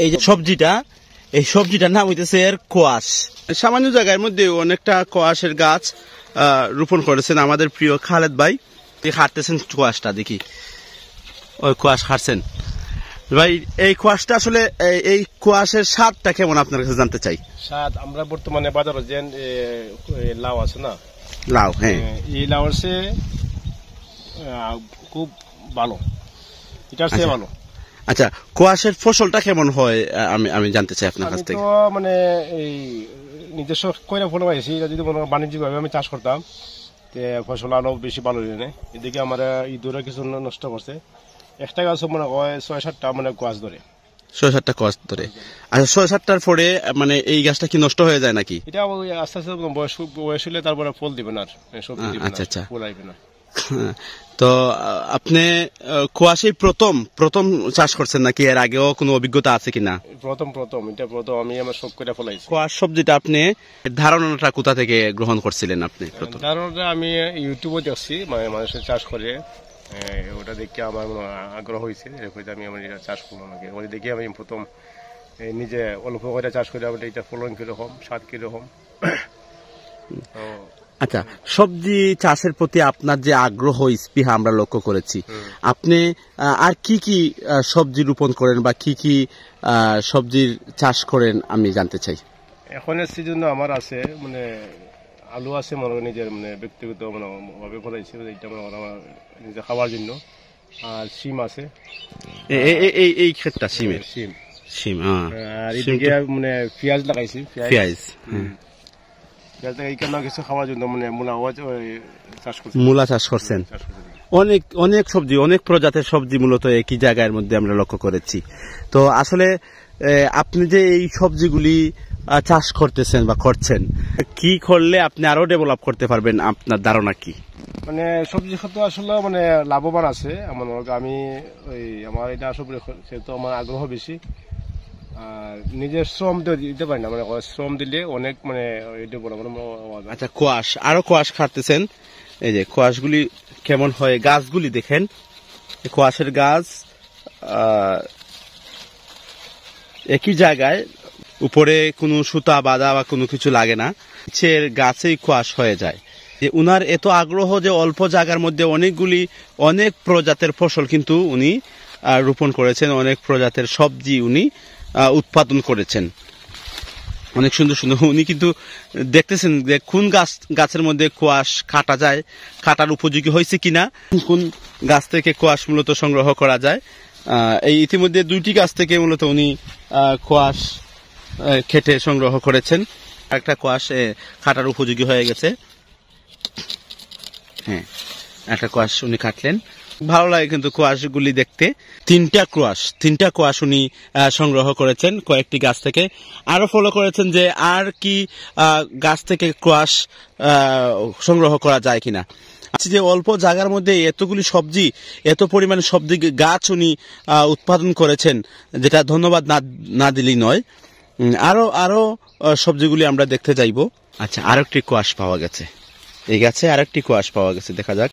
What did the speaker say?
এই যে সবজিটা, এই সবজিটার নাম হইতেছে এর কোয়াশ। সামান্য জায়গার মধ্যে অনেকটা কোয়াশের গাছ রোপণ করেছেন আমাদের প্রিয় খালেদ ভাই। হাঁটতেছেন কোয়াশটা, দেখি ওই কোয়াশ হাঁটছেন ভাই। এই কোয়াশটা আসলে এই কোয়াশের স্বাদটা কেমন আপনার কাছে জানতে চাই। স্বাদ আমরা বর্তমানে বাজারে যে লাউ আছে না, লাউ, হ্যাঁ, এই লাউ আছে খুব ভালো, এটার চেয়ে ভালো। আচ্ছা, কোয়াশের ফসলটা কেমন হয় আমি জানতে চাই আপনার কাছ থেকে। তো মানে এই নিজস্ব কয়লা ফল পাইছি, যদি বাণিজ্যিক ভাবে আমি চাষ করতাম ফসল আরো বেশি ভালো হয়ে যায়। এদিকে আমার ইঁদুরে কিছু নষ্ট করছে, একটা গাছ মনে হয় ৬-৭টা মানে গাছ ধরে, ৬-৭টা গাছ ধরে। আচ্ছা, ৬-৭টার পরে মানে এই গাছটা কি নষ্ট হয়ে যায় নাকি? এটা আস্তে আস্তে বয়স হলে তারপরে ফল দিবে না, আর সবজি দিবে না। আচ্ছা, ফুল আইবে না। তো আপনি কোয়াশে প্রথম চাষ করছেন নাকি এর আগেও কোনো অভিজ্ঞতা আছে কিনা? প্রথম এটা প্রথম আমি আমার শখ করে ফলাইছি। কোয়াশ সবজিটা আপনি ধারণাটা কোথা থেকে গ্রহণ করছিলেন আপনি? ধারণাটা আমি ইউটিউবে দেখছি, মানে মানুষের চাষ করে, ওটা দেখে আমার আগ্রহ হয়েছে, আমি আমার চাষ করবো নাকি। ওটা দেখে আমি প্রথম নিজে অল্প করে চাষ করে এটা ফলন কিরকম, স্বাদ কিরকম। আচ্ছা, সবজি চাষের প্রতি আপনার যে আগ্রহ, স্পৃহা আমরা লক্ষ্য করেছি। আপনি আর কি কি সবজি রোপণ করেন বা কি কি সবজির চাষ করেন আমি জানতে চাই। এখন সিজন আমার আছে, মানে আলু আছে, মনে নিজের মানে ব্যক্তিগত মানে ভাবে ফলাইছি, এটা আমার নিজে খাওয়ার জন্য। আর সিম আছে, এই ক্ষেতটা সিমের সিম। আর এদিকে মানে পেঁয়াজ লাগাইছি, পেঁয়াজ কিছু খাওয়ার জন্য মানে মূলা চাষ করছেন। অনেক সবজি, অনেক প্রজাতির সবজি মূলত একই জায়গার মধ্যে আমরা লক্ষ্য করেছি। তো আসলে আপনি যে এই সবজিগুলি চাষ করতেছেন বা করছেন, কি করলে আপনি আরো ডেভেলপ করতে পারবেন, আপনার ধারণা কি? মানে সবজি ক্ষেত্রে আসলে মানে লাভবান আছে আমার, আমি আমার এটা আসলে সেহেতু আমার আগ্রহ বেশি। আর নিজের শ্রম দিতে পারি না, মানে শ্রম দিলে অনেক মানে এটা বড় মানে। আচ্ছা, কোয়াশ, আরো কোয়াশ খাটতেছেন। এই যে কোয়াশগুলি কেমন হয়, গাছগুলি দেখেন, কোয়াশের গাছ একই জায়গায়, উপরে কোনো সুতা বাঁধা বা কোনো কিছু লাগে না, নিচের গাছেই কোয়াশ হয়ে যায়। যে উনার এত আগ্রহ যে অল্প জায়গার মধ্যে অনেক প্রজাতের ফসল কিন্তু উনি রোপণ করেছেন, অনেক প্রজাতের সবজি উনি উৎপাদন করেছেন, অনেক সুন্দর সুন্দর। উনি কিন্তু দেখতেছেন যে কোন গাছের মধ্যে কোয়াশ কাটা যায়, কাটার উপযোগী হয়েছে কিনা, কোন গাছ থেকে কোয়াশ মূলত সংগ্রহ করা যায়। এই ইতিমধ্যে 2টি গাছ থেকে মূলত উনি কোয়াশ কেটে সংগ্রহ করেছেন। একটা কোয়াশ কাটার উপযোগী হয়ে গেছে, হ্যাঁ, একটা কোয়াশ উনি কাটলেন। ভালো লাগে কিন্তু কোয়াশগুলি দেখতে। 3টা কোয়াশ উনি সংগ্রহ করেছেন কয়েকটি গাছ থেকে। আরো ফলো করেছেন যে আর কি গাছ থেকে কোয়াশ সংগ্রহ করা যায় কিনা। যে অল্প জায়গার মধ্যে এত পরিমাণে সবজি গাছ উনি উৎপাদন করেছেন, যেটা ধন্যবাদ না দিলেই নয়। আরো সবজিগুলি আমরা দেখতে যাইব। আচ্ছা, আরেকটি কোয়াশ পাওয়া গেছে, এই গাছে আরেকটি কোয়াশ পাওয়া গেছে, দেখা যাক।